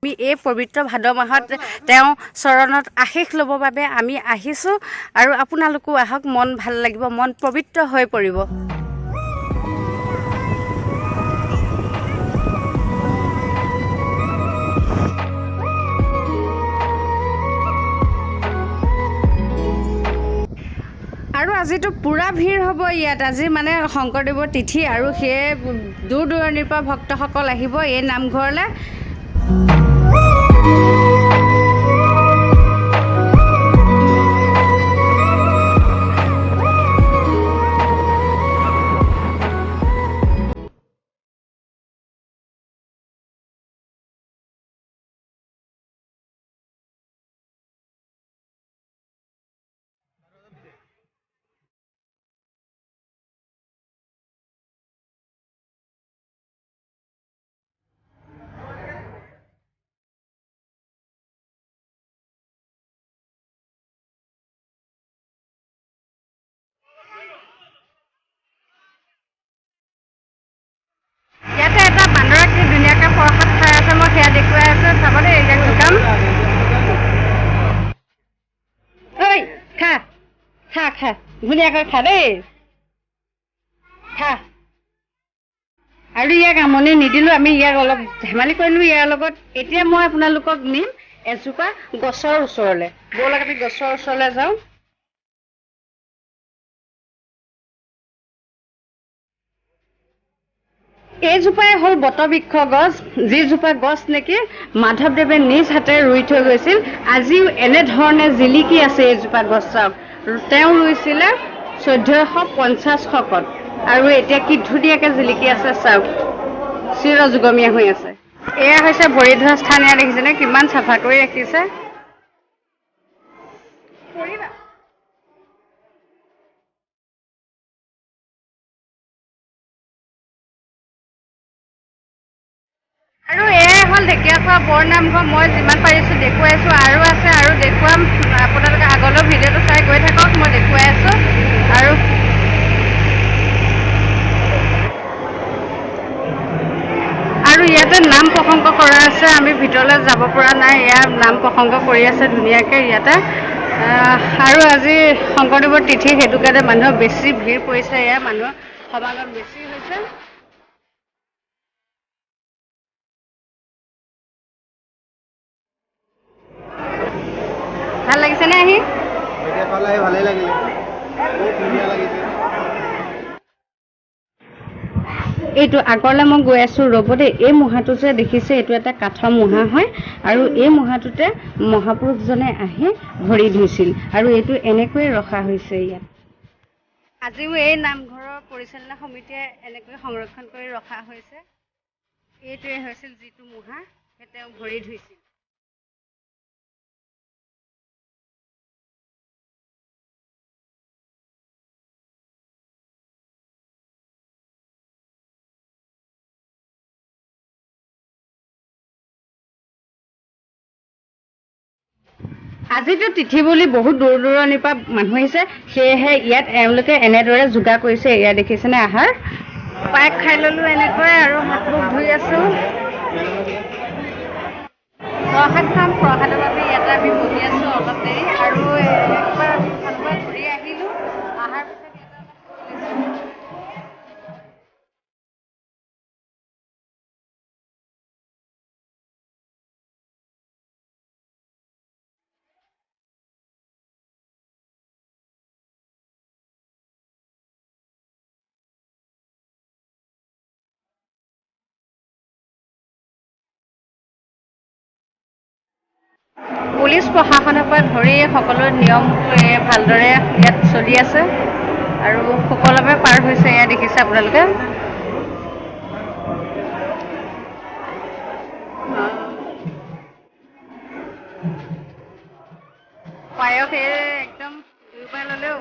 আমি এই পবিত্ৰ ভাদ মাহত তেওঁ চৰণত আশীষ ল'বৰ বাবে আমি আহিছোঁ আৰু আপোনালোকো আহক মন ভাল লাগিব মন পবিত্ৰ হৈ পৰিব আৰু আজিতো পুৰা ভিৰ হ'ব ইয়াত আজি মানে শংকৰদেৱৰ তিথি আৰু সেই দূৰ দূৰণিৰ পৰা ভক্তসকল আহিব এই নামঘৰলৈ ইয়াতে এটা বান্দৰে কি ধুনীয়াকৈ প্ৰসাদ খাই আছে মই সেয়া দেখুৱাই আছোঁ চাব দেই এতিয়া যোগাম ঐ খা খা খা ধুনীয়াকৈ খা দেই খা আৰু ইয়াক আমনি নিদিলোঁ আমি ইয়াক অলপ ধেমালি কৰিলোঁ ইয়াৰ লগত এতিয়া মই আপোনালোকক নিম এজোপা গছৰ ওচৰলৈ ব'লক আমি গছৰ ওচৰলৈ যাওঁ এইজোপাই হ'ল বটবৃক্ষ গছ যিজোপা গছ নেকি মাধৱদেৱে নিজ হাতে ৰুই থৈ গৈছিল আজিও এনেধৰণে জিলিকি আছে এইজোপা গছ চাওক তেওঁ ৰুইছিলে 1450 শকত আৰু এতিয়া কি ধুনীয়াকৈ জিলিকি আছে চাওক চিৰযুগমীয়া হৈ আছে এয়া হৈছে ভৰি ধোৱা স্থান ইয়াত দেখিছেনে কিমান চাফা কৰি ৰাখিছে আৰু এয়াই হ'ল দেকিয়া খোৱা বৰ নামঘৰ মই যিমান পাৰিছোঁ দেখুৱাইছোঁ আৰু আছে আৰু দেখুৱাম আপোনালোকে আগলৈ ভিডিঅ'টো চাই গৈ থাকক মই দেখুৱাই আছোঁ আৰু ইয়াতে নাম প্ৰসংগ কৰা আছে আমি ভিতৰলৈ যাব পৰা নাই ইয়াত নাম প্ৰসংগ কৰি আছে ধুনীয়াকৈ ইয়াতে আৰু আজি শংকৰদেৱৰ তিথি সেইটো কাৰণে মানুহৰ বেছি ভিৰ পৰিছে ইয়াৰ মানুহৰ সমাগম বেছি হৈছে ভাল লাগিছেনে আহি ভালেই লাগিলে ধুনীয়া লাগিছে এইটো আগলৈ মই গৈ আছোঁ ৰ'ব দেই এই মুহাটো যে দেখিছে এইটো এটা কাঠৰ মুহা হয় আৰু এই মুহাটোতে মহাপুৰুষজনে আহি ভৰি ধুইছিল আৰু এইটো এনেকৈয়ে ৰখা হৈছে ইয়াত আজিও এই নামঘৰৰ পৰিচালনা সমিতিয়ে এনেকৈ সংৰক্ষণ কৰি ৰখা হৈছে এইটোৱে হৈছিল যিটো মুহা তেওঁ ভৰি ধুইছিল আজিতো তিথি বুলি বহুত দূৰ দূৰণিৰ পৰা মানুহ আহিছে সেয়েহে ইয়াত এওঁলোকে এনেদৰে যোগাৰ কৰিছে এয়া দেখিছেনে আহাৰ পায়স খাই ল'লোঁ এনেকৈ আৰু হাত মুখ ধুই আছোঁ প্ৰসাদ খাম প্ৰসাদৰ বাবে ইয়াতে আমি বহি আছোঁ অলপ দেৰি আৰু একবাৰ ভালকৈ ঘূৰি আহিলোঁ অহাৰ পিছত পুলিচ প্ৰশাসনৰ পৰা ধৰি সকলো নিয়ম ভালদৰে ইয়াত চলি আছে আৰু সুকলমে পাৰ হৈছে এয়া দেখিছে আপোনালোকে পায়স একদম দুয়োপাই ল'লেও